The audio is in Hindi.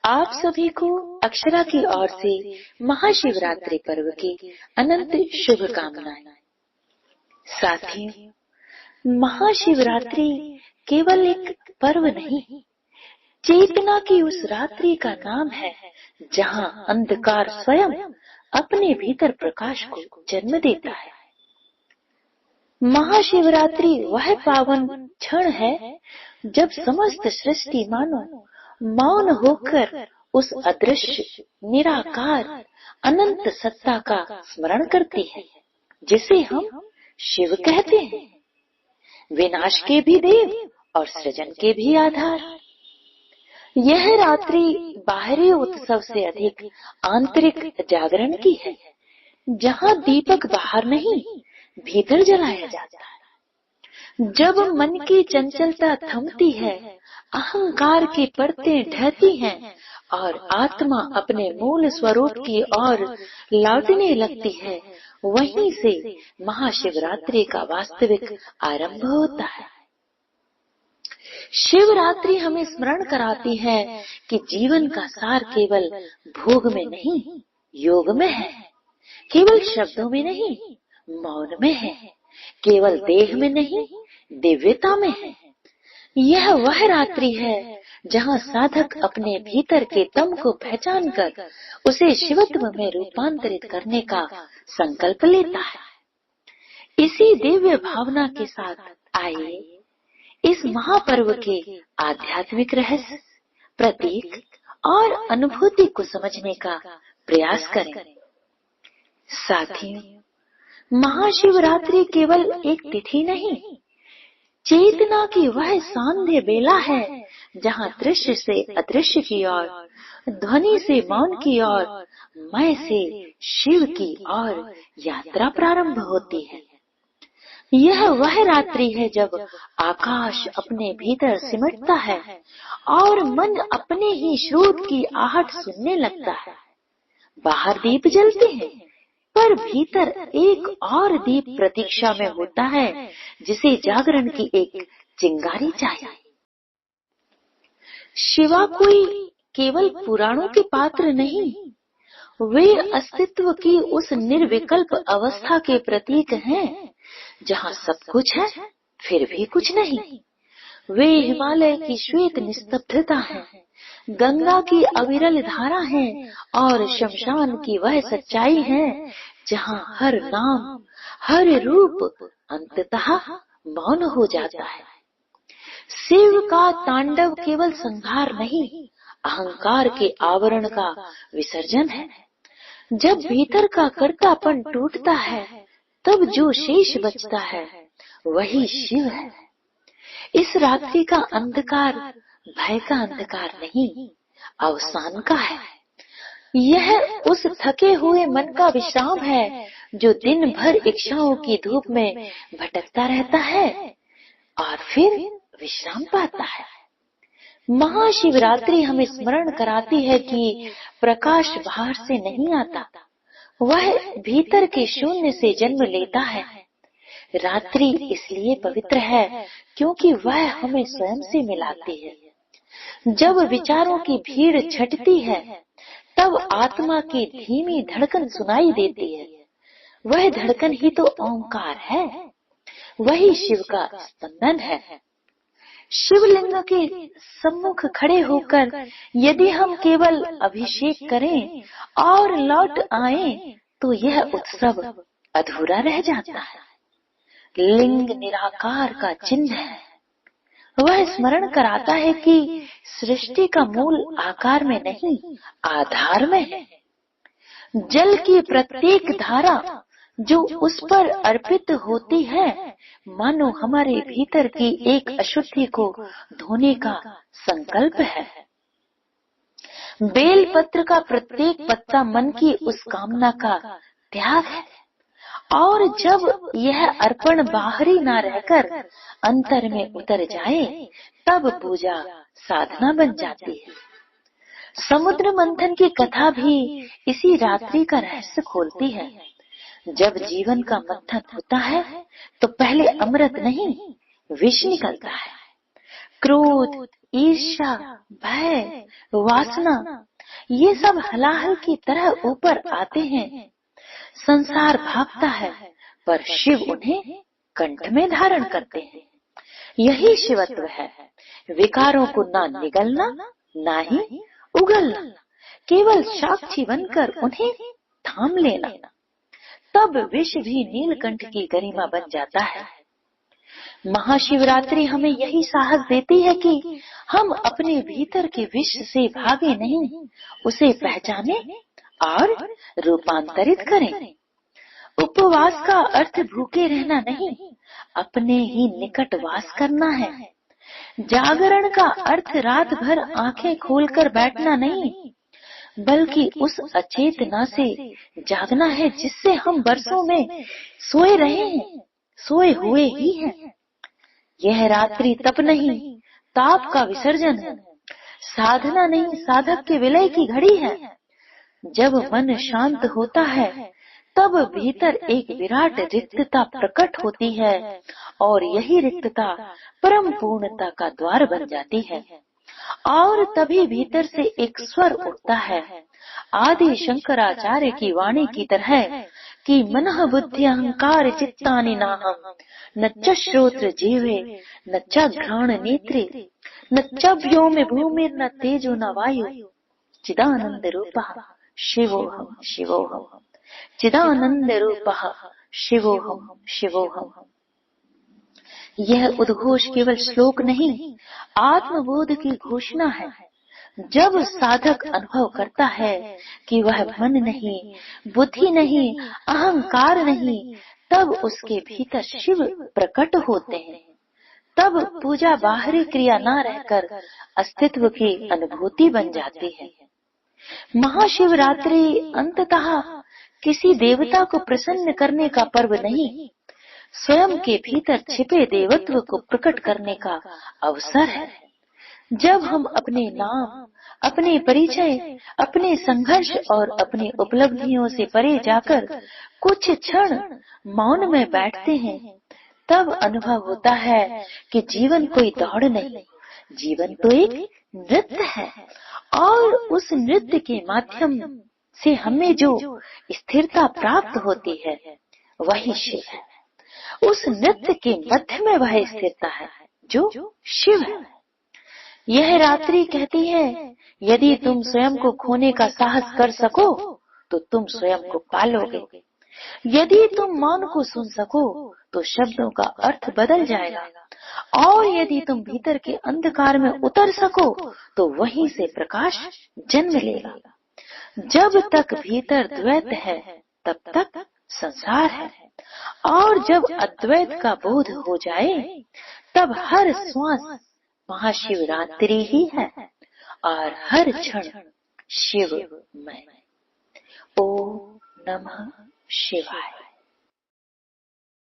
आप सभी को अक्षरा की ओर से महाशिवरात्रि पर्व की अनंत शुभकामनाएं। साथियों, महाशिवरात्रि केवल एक पर्व नहीं, चेतना की उस रात्रि का नाम है जहां अंधकार स्वयं अपने भीतर प्रकाश को जन्म देता है। महाशिवरात्रि वह पावन क्षण है जब समस्त सृष्टि मानो मौन होकर उस अदृश्य, निराकार, अनंत सत्ता का स्मरण करती है, जिसे हम शिव कहते हैं, विनाश के भी देव और सृजन के भी आधार। यह रात्रि बाहरी उत्सव से अधिक आंतरिक जागरण की है, जहां दीपक बाहर नहीं, भीतर जलाया जाता है। जब मन की चंचलता थमती है, अहंकार की परतें ढहती हैं और आत्मा अपने मूल स्वरूप की ओर लौटने लगती है, वहीं से महाशिवरात्रि का वास्तविक आरंभ होता है। शिवरात्रि हमें स्मरण कराती है कि जीवन का सार केवल भोग में नहीं, योग में है, केवल शब्दों में नहीं, मौन में है, केवल देह में नहीं, दिव्यता में है। यह वह रात्रि है जहां साधक अपने भीतर के तम को पहचान कर उसे शिवत्व में रूपांतरित करने का संकल्प लेता है। इसी दिव्य भावना के साथ आइए इस महापर्व के आध्यात्मिक रहस्य, प्रतीक और अनुभूति को समझने का प्रयास करें। साथियों, महाशिवरात्रि केवल एक तिथि नहीं, चेतना की वह सांध्य बेला है जहां दृश्य से अदृश्य की ओर, ध्वनि से मौन की ओर, मैं से शिव की ओर यात्रा प्रारंभ होती है। यह वह रात्रि है जब आकाश अपने भीतर सिमटता है और मन अपने ही स्रोत की आहट सुनने लगता है। बाहर दीप जलते हैं, पर भीतर एक और दीप प्रतीक्षा में होता है, जिसे जागरण की एक चिंगारी चाहिए। शिवा कोई केवल पुराणों के पात्र नहीं, वे अस्तित्व की उस निर्विकल्प अवस्था के प्रतीक हैं जहां सब कुछ है फिर भी कुछ नहीं। वे हिमालय की श्वेत निस्तब्धता है, गंगा की अविरल धारा है और शमशान की वह सच्चाई है जहां हर नाम, हर रूप अंततः मौन हो जाता है। शिव का तांडव केवल संहार नहीं, अहंकार के आवरण का विसर्जन है। जब भीतर का कर्तापन टूटता है, तब जो शेष बचता है वही शिव है। इस रात्रि का अंधकार भय का अंधकार नहीं, अवसान का है। यह उस थके हुए मन का विश्राम है जो दिन भर इच्छाओं की धूप में भटकता रहता है और फिर विश्राम पाता है। महाशिवरात्रि हमें स्मरण कराती है कि प्रकाश बाहर से नहीं आता, वह भीतर के शून्य से जन्म लेता है। रात्रि इसलिए पवित्र है क्योंकि वह हमें स्वयं से मिलाती है। जब विचारों की भीड़ छटती है, तब आत्मा की धीमी धड़कन सुनाई देती है। वह धड़कन ही तो ओंकार है, वही शिव का स्पंदन है। शिवलिंग के सम्मुख खड़े होकर यदि हम केवल अभिषेक करें और लौट आएं, तो यह उत्सव अधूरा रह जाता है। लिंग निराकार का चिन्ह है, वह स्मरण कराता है कि सृष्टि का मूल आकार में नहीं, आधार में है। जल की प्रत्येक धारा जो उस पर अर्पित होती है, मानो हमारे भीतर की एक अशुद्धि को धोने का संकल्प है। बेल पत्र का प्रत्येक पत्ता मन की उस कामना का त्याग है, और जब यह अर्पण बाहरी न रहकर अंतर में उतर जाए, तब पूजा साधना बन जाती है। समुद्र मंथन की कथा भी इसी रात्रि का रहस्य खोलती है। जब जीवन का मंथन होता है, तो पहले अमृत नहीं, विष निकलता है। क्रोध, ईर्ष्या, भय, वासना, ये सब हलाहल की तरह ऊपर आते हैं। संसार भागता है पर शिव उन्हें कंठ में धारण करते हैं। यही शिवत्व है, विकारों को ना निगलना ना ही उगलना, केवल साक्षी बनकर उन्हें थाम लेना। तब विष भी नीलकंठ की गरिमा बन जाता है। महाशिवरात्रि हमें यही साहस देती है कि हम अपने भीतर के विष से भागे नहीं, उसे पहचाने और रूपांतरित करें। उपवास का अर्थ भूखे रहना नहीं, अपने ही निकट वास करना है। जागरण का अर्थ रात भर आंखें खोलकर बैठना नहीं, बल्कि उस अचेतना से जागना है जिससे हम वर्षों में सोए रहे हैं, सोए हुए ही हैं। यह रात्रि तप नहीं, ताप का विसर्जन है। साधना नहीं, साधक के विलय की घड़ी है। जब मन शांत होता है तब भीतर एक विराट रिक्तता प्रकट होती है और यही रिक्तता परम पूर्णता का द्वार बन जाती है। और तभी भीतर से एक स्वर उठता है, आदि शंकराचार्य की वाणी की तरह कि मनः बुद्धि अहंकार चित्तानि नाहं, न च श्रोत्र जीवे, न च घ्राण नेत्रे, न च व्योम भूमिर्न तेजो न वायु, चिदानंद रूपः शिवोऽहं शिवोऽहं, चिदानंद रूपः शिवोऽहं शिवोऽहं। यह उद्घोष केवल श्लोक नहीं, आत्मबोध की घोषणा है। जब साधक अनुभव करता है कि वह मन नहीं, बुद्धि नहीं, अहंकार नहीं, तब उसके भीतर शिव प्रकट होते हैं। तब पूजा बाहरी क्रिया न रहकर अस्तित्व की अनुभूति बन जाती है। महाशिवरात्रि अंततः किसी देवता को प्रसन्न करने का पर्व नहीं, स्वयं के भीतर छिपे देवत्व को प्रकट करने का अवसर है। जब हम अपने नाम, अपने परिचय, अपने संघर्ष और अपनी उपलब्धियों से परे जाकर कुछ क्षण मौन में बैठते हैं, तब अनुभव होता है कि जीवन कोई दौड़ नहीं, जीवन तो एक नृत्य है। और उस नृत्य के माध्यम से हमें जो स्थिरता प्राप्त होती है वही शिव है। उस नृत्य के मध्य में वह स्थिरता है जो शिव है। यह रात्रि कहती है, यदि तुम स्वयं को खोने का साहस कर सको तो तुम स्वयं को पालोगे। यदि तुम मौन को सुन सको तो शब्दों का अर्थ बदल जाएगा। और यदि तुम भीतर के अंधकार में उतर सको तो वहीं से प्रकाश जन्म लेगा। जब तक भीतर द्वैत है तब तक संसार है, और जब अद्वैत का बोध हो जाए तब हर श्वास महाशिवरात्रि ही है और हर क्षण शिवमय। ओम नमः शिवाय।